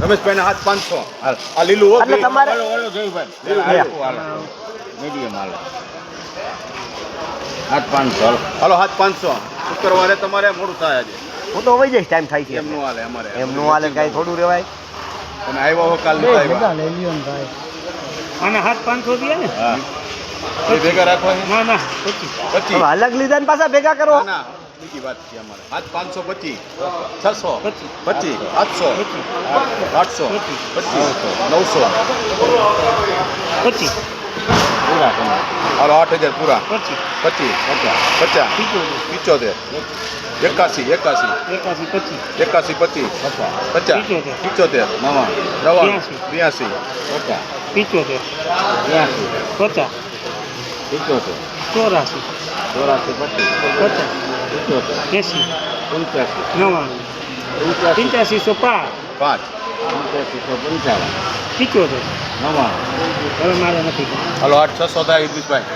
રમેશભાઈ ના હાથ 500. હાલ આ લીલું હો એટલે તમારે ઓલો જોઈભાઈ લીલું મીડિયમ હાલે હાથ 500 હાલો હાથ 500. શુક્રવારે તમારે મોડું થાય આજે. હું તો વહી જઈશ ટાઈમ થાય છે એમ નું હાલે અમારે. એમ નું હાલે કાંઈ થોડું રહેવાય. તમે આવ્યા હો કાલ નહીં આવ્યા. અને હાથ 500 દે ને હા એ ભેગા રાખવા છે? ના 25 25. હવે અલગ લીધા ને પાછા ભેગા કરો. ના ના બીજી વાત છે અમારે. હાથ 525 600 25 25 800 800 25 900 25 પૂરા તમે હાલો 8000 પૂરા 25 25 50 75 81 81 25 50 75 નવા 83 75 50 75 80 50 75 84 84 50 80 85 85 5 85 75 નવા હવે મારે નથી હાલો 8 600 થાય ઇદ્રીસભાઈ.